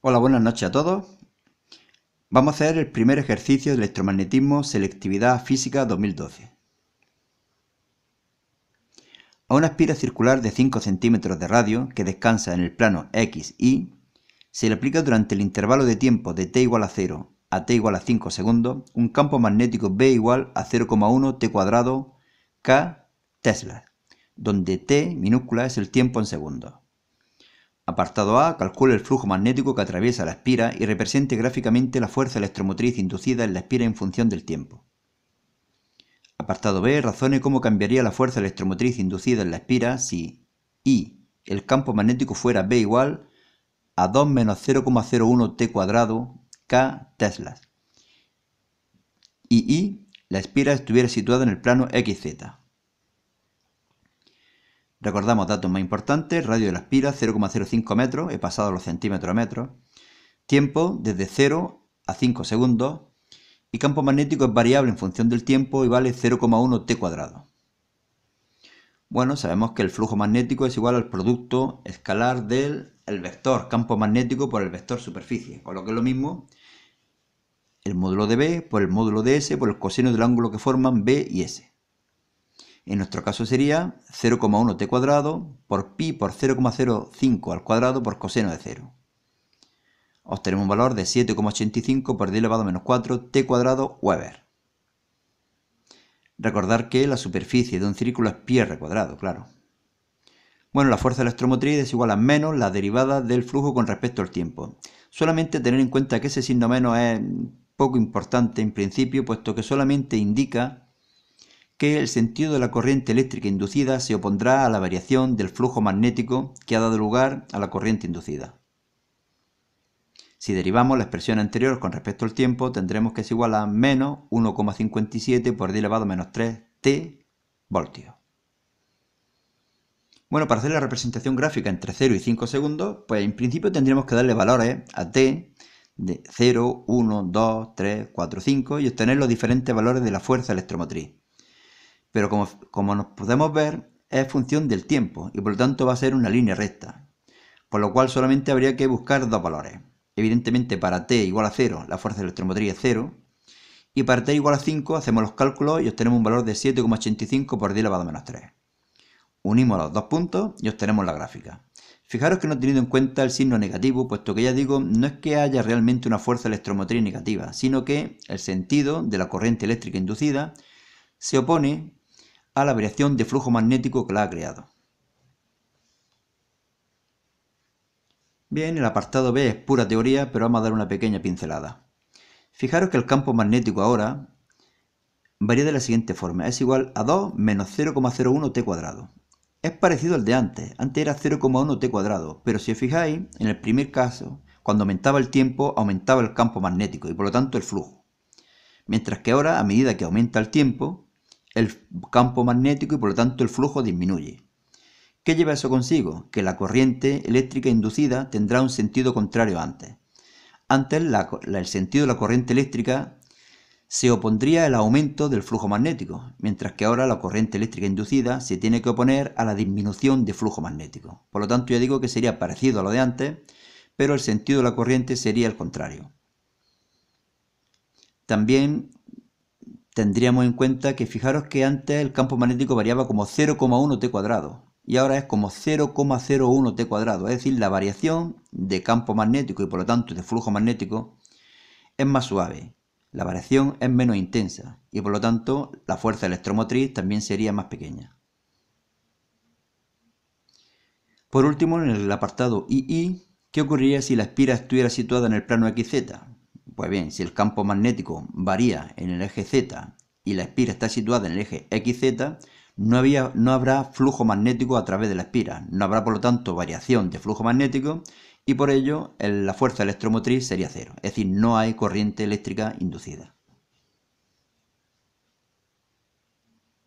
Hola, buenas noches a todos. Vamos a hacer el primer ejercicio de electromagnetismo selectividad física 2012. A una espira circular de 5 centímetros de radio que descansa en el plano X, Y, se le aplica durante el intervalo de tiempo de t igual a 0 a t igual a 5 segundos un campo magnético B igual a 0,1 t cuadrado K Tesla, donde t minúscula es el tiempo en segundos. Apartado A. Calcule el flujo magnético que atraviesa la espira y represente gráficamente la fuerza electromotriz inducida en la espira en función del tiempo. Apartado B. Razone cómo cambiaría la fuerza electromotriz inducida en la espira si I, el campo magnético fuera B igual a 2 menos 0,01 t cuadrado K Teslas y I, la espira estuviera situada en el plano XZ. Recordamos datos más importantes: radio de la espira 0,05 metros, he pasado a los centímetros a metros, tiempo desde 0 a 5 segundos y campo magnético es variable en función del tiempo y vale 0,1 t cuadrado. Bueno, sabemos que el flujo magnético es igual al producto escalar del vector campo magnético por el vector superficie, o lo que es lo mismo, el módulo de B por el módulo de S por el coseno del ángulo que forman B y S. En nuestro caso sería 0,1 t cuadrado por pi por 0,05 al cuadrado por coseno de 0. Obtenemos un valor de 7,85 por 10 elevado a menos 4 t cuadrado Weber. Recordar que la superficie de un círculo es pi r cuadrado, claro. Bueno, la fuerza electromotriz es igual a menos la derivada del flujo con respecto al tiempo. Solamente tener en cuenta que ese signo menos es poco importante en principio, puesto que solamente indica que el sentido de la corriente eléctrica inducida se opondrá a la variación del flujo magnético que ha dado lugar a la corriente inducida. Si derivamos la expresión anterior con respecto al tiempo, tendremos que es igual a menos 1,57 por 10 elevado a menos 3 t voltios. Bueno, para hacer la representación gráfica entre 0 y 5 segundos, pues en principio tendríamos que darle valores a t de 0, 1, 2, 3, 4, 5 y obtener los diferentes valores de la fuerza electromotriz. Pero como nos podemos ver, es función del tiempo y por lo tanto va a ser una línea recta, por lo cual solamente habría que buscar dos valores. Evidentemente para t igual a 0 la fuerza electromotriz es 0 y para t igual a 5 hacemos los cálculos y obtenemos un valor de 7,85 por 10 elevado a menos 3. Unimos los dos puntos y obtenemos la gráfica. Fijaros que no he tenido en cuenta el signo negativo, puesto que ya digo, no es que haya realmente una fuerza electromotriz negativa, sino que el sentido de la corriente eléctrica inducida se opone a la variación de flujo magnético que la ha creado. Bien, el apartado B es pura teoría, pero vamos a dar una pequeña pincelada. Fijaros que el campo magnético ahora varía de la siguiente forma: es igual a 2 menos 0,01 t cuadrado. Es parecido al de antes era 0,1 t cuadrado, pero si os fijáis, en el primer caso, cuando aumentaba el tiempo, aumentaba el campo magnético y por lo tanto el flujo. Mientras que ahora, a medida que aumenta el tiempo, el campo magnético y por lo tanto el flujo disminuye. ¿Qué lleva eso consigo? Que la corriente eléctrica inducida tendrá un sentido contrario a antes. Antes el sentido de la corriente eléctrica se opondría al aumento del flujo magnético, mientras que ahora la corriente eléctrica inducida se tiene que oponer a la disminución de flujo magnético. Por lo tanto, ya digo que sería parecido a lo de antes, pero el sentido de la corriente sería el contrario. También tendríamos en cuenta que fijaros que antes el campo magnético variaba como 0,1 t cuadrado y ahora es como 0,01 t cuadrado, es decir, la variación de campo magnético y por lo tanto de flujo magnético es más suave, la variación es menos intensa y por lo tanto la fuerza electromotriz también sería más pequeña. Por último, en el apartado II, ¿qué ocurriría si la espira estuviera situada en el plano XZ? Pues bien, si el campo magnético varía en el eje Z y la espira está situada en el eje XZ, no habrá flujo magnético a través de la espira, no habrá por lo tanto variación de flujo magnético y por ello la fuerza electromotriz sería cero, es decir, no hay corriente eléctrica inducida.